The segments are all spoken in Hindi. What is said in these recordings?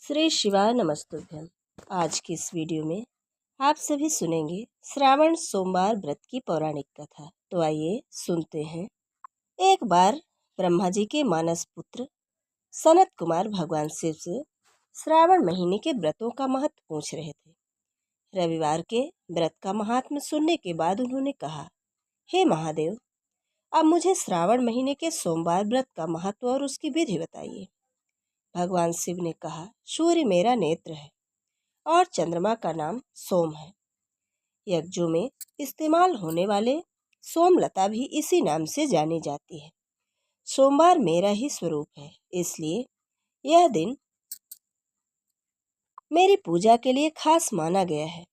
श्री शिवाय नमस्तुभ्यम। आज की इस वीडियो में आप सभी सुनेंगे श्रावण सोमवार व्रत की पौराणिक कथा। तो आइए सुनते हैं। एक बार ब्रह्मा जी के मानस पुत्र सनत कुमार भगवान शिव से श्रावण महीने के व्रतों का महत्व पूछ रहे थे। रविवार के व्रत का महात्म्य सुनने के बाद उन्होंने कहा, हे महादेव, अब मुझे श्रावण महीने के सोमवार व्रत का महत्व और उसकी विधि बताइए। भगवान शिव ने कहा, सूर्य मेरा नेत्र है और चंद्रमा का नाम सोम है। यज्ञों में इस्तेमाल होने वाले सोमलता भी इसी नाम से जानी जाती है। सोमवार मेरा ही स्वरूप है, इसलिए यह दिन मेरी पूजा के लिए खास माना गया है।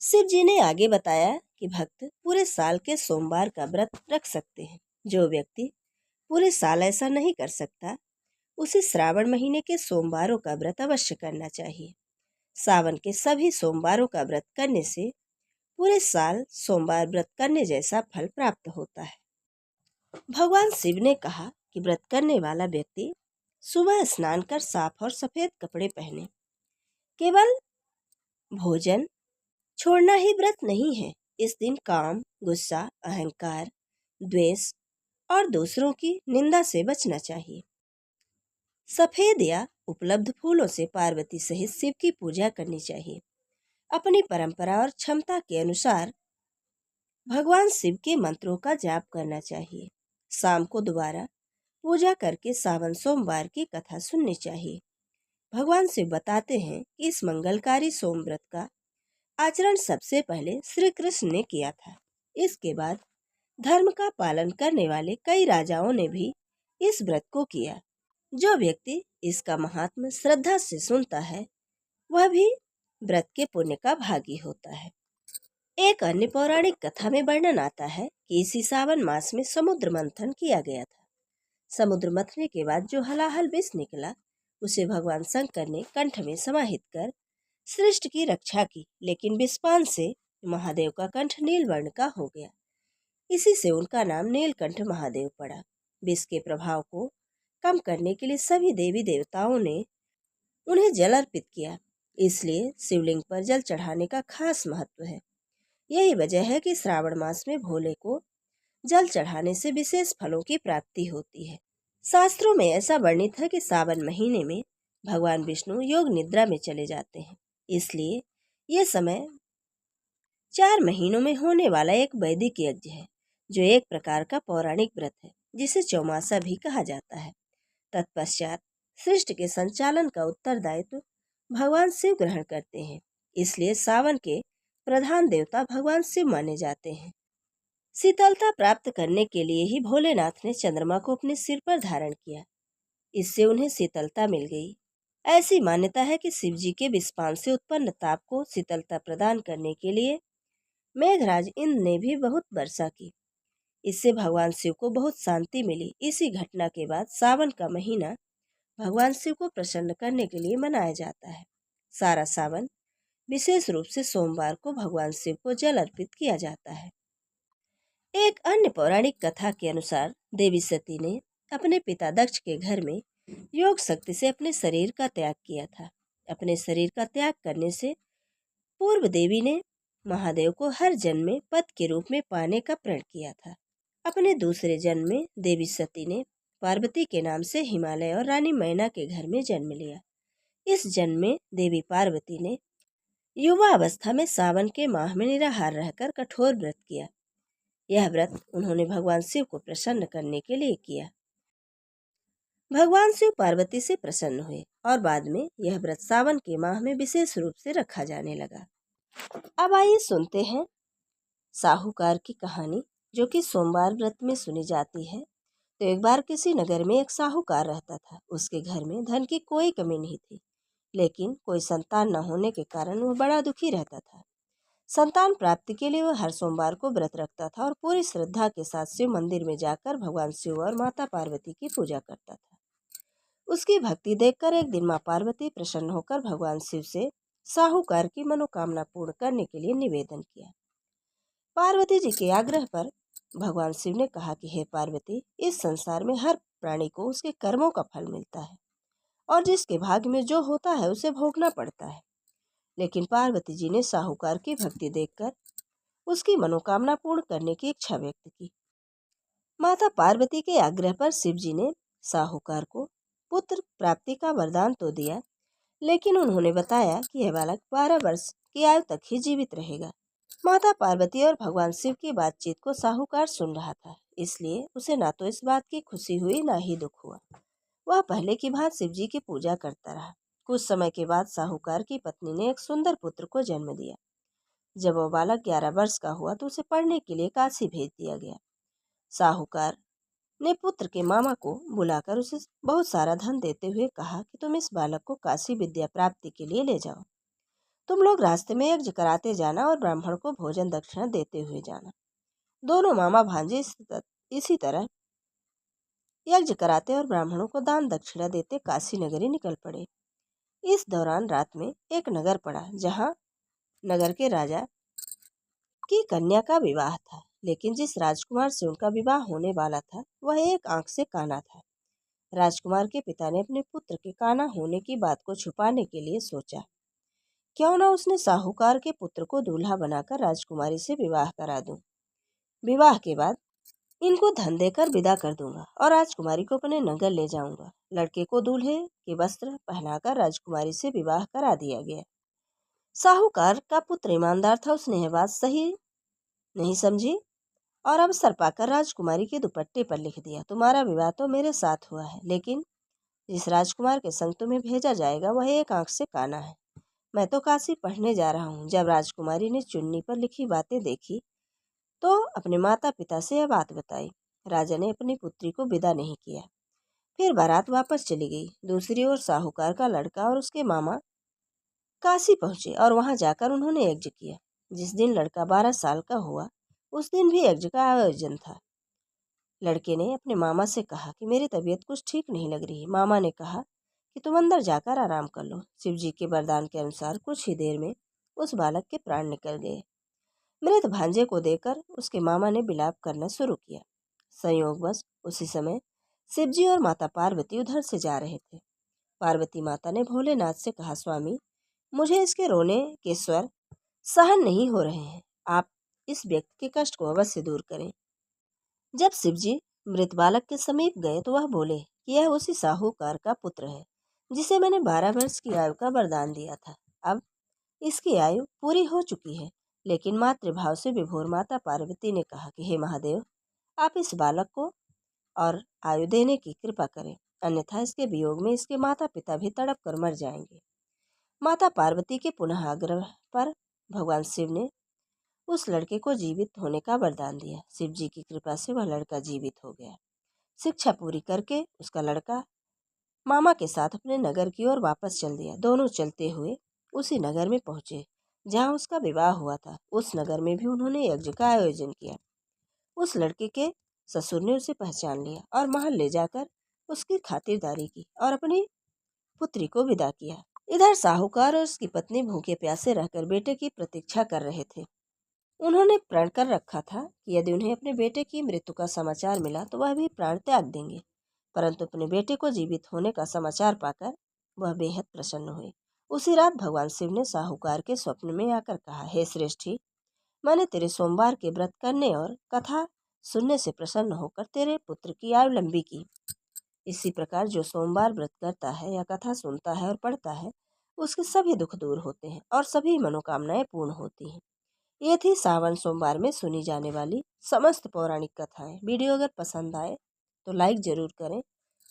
शिव जी ने आगे बताया कि भक्त पूरे साल के सोमवार का व्रत रख सकते हैं। जो व्यक्ति पूरे साल ऐसा नहीं कर सकता, उसे श्रावण महीने के सोमवारों का व्रत अवश्य करना चाहिए। सावन के सभी सोमवारों का व्रत करने से पूरे साल सोमवार व्रत करने जैसा फल प्राप्त होता है। भगवान शिव ने कहा कि व्रत करने वाला व्यक्ति सुबह स्नान कर साफ और सफेद कपड़े पहने। केवल भोजन छोड़ना ही व्रत नहीं है। इस दिन काम, गुस्सा, अहंकार, द्वेष और दूसरों की निंदा से बचना चाहिए। सफेद या उपलब्ध फूलों से पार्वती सहित शिव की पूजा करनी चाहिए। अपनी परंपरा और क्षमता के अनुसार भगवान शिव के मंत्रों का जाप करना चाहिए। शाम को दोबारा पूजा करके सावन सोमवार की कथा सुननी चाहिए। भगवान शिव बताते हैं कि इस मंगलकारी सोम व्रत का आचरण सबसे पहले श्री कृष्ण ने किया था। इसके बाद धर्म का पालन करने वाले कई राजाओं ने भी इस व्रत को किया। जो व्यक्ति इसका महात्म्य श्रद्धा से सुनता है, वह भी व्रत के पुण्य का भागी होता है। एक अन्य पौराणिक कथा में वर्णन आता है कि इसी सावन मास में समुद्र मंथन किया गया था। समुद्र मंथने के बाद जो हलाहल विष निकला, उसे भगवान शंकर ने कंठ में समाहित कर सृष्टि की रक्षा की, लेकिन विषपान से महादेव का कंठ नीलवर्ण का हो गया। इसी से उनका नाम नीलकंठ महादेव पड़ा। विष के प्रभाव को कम करने के लिए सभी देवी देवताओं ने उन्हें जल अर्पित किया। इसलिए शिवलिंग पर जल चढ़ाने का खास महत्व है। यही वजह है कि श्रावण मास में भोले को जल चढ़ाने से विशेष फलों की प्राप्ति होती है। शास्त्रों में ऐसा वर्णित है कि सावन महीने में भगवान विष्णु योग निद्रा में चले जाते हैं। इसलिए ये समय 4 महीनों में होने वाला एक वैदिक यज्ञ है, जो एक प्रकार का पौराणिक व्रत है, जिसे चौमासा भी कहा जाता है। तत्पश्चात सृष्टि के संचालन का उत्तरदायित्व भगवान शिव ग्रहण करते हैं। इसलिए सावन के प्रधान देवता भगवान शिव माने जाते हैं। शीतलता प्राप्त करने के लिए ही भोलेनाथ ने चंद्रमा को अपने सिर पर धारण किया। इससे उन्हें शीतलता मिल गई। ऐसी मान्यता है कि शिव जी के विषपान से उत्पन्न ताप को शीतलता प्रदान करने के लिए मेघराज इंद्र ने भी बहुत वर्षा की। इससे भगवान शिव को बहुत शांति मिली। इसी घटना के बाद सावन का महीना भगवान शिव को प्रसन्न करने के लिए मनाया जाता है। सारा सावन विशेष रूप से सोमवार को भगवान शिव को जल अर्पित किया जाता है। एक अन्य पौराणिक कथा के अनुसार देवी सती ने अपने पिता दक्ष के घर में योग शक्ति से अपने शरीर का त्याग किया था। अपने शरीर का त्याग करने से पूर्व देवी ने महादेव को हर जन्म में पति के रूप में पाने का प्रण किया था। अपने दूसरे जन्म में देवी सती ने पार्वती के नाम से हिमालय और रानी मैना के घर में जन्म लिया। इस जन्म में देवी पार्वती ने युवा अवस्था में सावन के माह में निराहार रहकर कठोर व्रत किया। यह व्रत उन्होंने भगवान शिव को प्रसन्न करने के लिए किया। भगवान शिव पार्वती से प्रसन्न हुए और बाद में यह व्रत सावन के माह में विशेष रूप से रखा जाने लगा। अब आइए सुनते हैं साहूकार की कहानी, जो कि सोमवार व्रत में सुनी जाती है। तो एक बार किसी नगर में एक साहूकार रहता था। उसके घर में धन की कोई कमी नहीं थी, लेकिन कोई संतान न होने के कारण वह बड़ा दुखी रहता था। संतान प्राप्ति के लिए वह हर सोमवार को व्रत रखता था और पूरी श्रद्धा के साथ शिव मंदिर में जाकर भगवान शिव और माता पार्वती की पूजा करता था। उसकी भक्ति देखकर एक दिन माँ पार्वती प्रसन्न होकर भगवान शिव से साहूकार की मनोकामना पूर्ण करने के लिए निवेदन किया। पार्वती जी के आग्रह पर भगवान शिव ने कहा कि हे पार्वती, इस संसार में हर प्राणी को उसके कर्मों का फल मिलता है और जिसके भाग्य में जो होता है उसे भोगना पड़ता है। लेकिन पार्वती जी ने साहूकार की भक्ति देखकर उसकी मनोकामना पूर्ण करने की इच्छा व्यक्त की। माता पार्वती के आग्रह पर शिव जी ने साहूकार को पुत्र प्राप्ति का वरदान तो दिया, लेकिन उन्होंने बताया कि यह बालक 12 वर्ष की आयु तक ही जीवित रहेगा। माता पार्वती और भगवान शिव की बातचीत को साहूकार सुन रहा था, इसलिए उसे ना तो इस बात की खुशी हुई ना ही दुख हुआ। वह पहले की भांति शिव जी की पूजा करता रहा। कुछ समय के बाद साहूकार की पत्नी ने एक सुंदर पुत्र को जन्म दिया। जब वह बालक 11 वर्ष का हुआ तो उसे पढ़ने के लिए काशी भेज दिया गया। साहूकार ने पुत्र के मामा को बुलाकर उसे बहुत सारा धन देते हुए कहा कि तुम इस बालक को काशी विद्या प्राप्ति के लिए ले जाओ। तुम लोग रास्ते में यज्ञ कराते जाना और ब्राह्मण को भोजन दक्षिणा देते हुए जाना। दोनों मामा भांजे इसी तरह यज्ञ कराते और ब्राह्मणों को दान दक्षिणा देते काशी नगरी निकल पड़े। इस दौरान रात में एक नगर पड़ा, जहाँ नगर के राजा की कन्या का विवाह था, लेकिन जिस राजकुमार से उनका विवाह होने वाला था वह एक आंख से काना था। राजकुमार के पिता ने अपने पुत्र के काना होने की बात को छुपाने के लिए सोचा, क्यों ना उसने साहूकार के पुत्र को दूल्हा बनाकर राजकुमारी से विवाह करा दूं। विवाह के बाद इनको धन देकर विदा कर दूंगा और राजकुमारी को अपने नगर ले जाऊंगा। लड़के को दूल्हे के वस्त्र पहनाकर राजकुमारी से विवाह करा दिया गया। साहूकार का पुत्र ईमानदार था, उसने यह बात सही नहीं समझी और अवसर पाकर राजकुमारी के दुपट्टे पर लिख दिया, तुम्हारा विवाह तो मेरे साथ हुआ है, लेकिन जिस राजकुमार के संग तुम्हें भेजा जाएगा वह एक आंख से काना है। मैं तो काशी पढ़ने जा रहा हूँ। जब राजकुमारी ने चुन्नी पर लिखी बातें देखी तो अपने माता पिता से यह बात बताई। राजा ने अपनी पुत्री को विदा नहीं किया। फिर बारात वापस चली गई। दूसरी ओर साहूकार का लड़का और उसके मामा काशी पहुंचे और वहां जाकर उन्होंने यज्ञ किया। जिस दिन लड़का 12 साल का हुआ उस दिन भी यज्ञ का आयोजन था। लड़के ने अपने मामा से कहा कि मेरी तबीयत कुछ ठीक नहीं लग रही। मामा ने कहा कि तुम अंदर जाकर आराम कर लो। शिव जी के वरदान के अनुसार कुछ ही देर में उस बालक के प्राण निकल गए। मृत भांजे को देकर उसके मामा ने विलाप करना शुरू किया। संयोगवश उसी समय शिव जी और माता पार्वती उधर से जा रहे थे। पार्वती माता ने भोलेनाथ से कहा, स्वामी, मुझे इसके रोने के स्वर सहन नहीं हो रहे हैं। आप इस व्यक्ति के कष्ट को अवश्य दूर करें। जब शिव जी मृत बालक के समीप गए तो वह बोले कि यह उसी साहूकार का पुत्र है जिसे मैंने 12 वर्ष की आयु का वरदान दिया था। अब इसकी आयु पूरी हो चुकी है। लेकिन मातृभाव से विभोर माता पार्वती ने कहा कि हे महादेव, आप इस बालक को और आयु देने की कृपा करें, अन्यथा इसके वियोग में इसके माता पिता भी तड़प कर मर जाएंगे। माता पार्वती के पुनः आग्रह पर भगवान शिव ने उस लड़के को जीवित होने का वरदान दिया। शिव जी की कृपा से वह लड़का जीवित हो गया। शिक्षा पूरी करके उसका लड़का मामा के साथ अपने नगर की ओर वापस चल दिया। दोनों चलते हुए उसी नगर में पहुंचे जहां उसका विवाह हुआ था। उस नगर में भी उन्होंने यज्ञ का आयोजन किया। उस लड़के के ससुर ने उसे पहचान लिया और महल ले जाकर उसकी खातिरदारी की और अपनी पुत्री को विदा किया। इधर साहूकार और उसकी पत्नी भूखे प्यासे रहकर बेटे की प्रतीक्षा कर रहे थे। उन्होंने प्रण कर रखा था कि यदि उन्हें अपने बेटे की मृत्यु का समाचार मिला तो वह भी प्राण त्याग देंगे, परंतु अपने बेटे को जीवित होने का समाचार पाकर वह बेहद प्रसन्न हुए। उसी रात भगवान शिव ने साहूकार के स्वप्न में आकर कहा, हे श्रेष्ठी, मैंने तेरे सोमवार के व्रत करने और कथा सुनने से प्रसन्न होकर तेरे पुत्र की आयु लंबी की। इसी प्रकार जो सोमवार व्रत करता है या कथा सुनता है और पढ़ता है उसके सभी दुख दूर होते हैं और सभी मनोकामनाएं पूर्ण होती हैं। ये थी सावन सोमवार में सुनी जाने वाली समस्त पौराणिक कथाएं। वीडियो अगर पसंद आए तो लाइक जरूर करें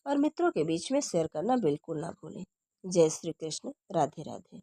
और मित्रों के बीच में शेयर करना बिल्कुल ना भूलें। जय श्री कृष्ण। राधे राधे।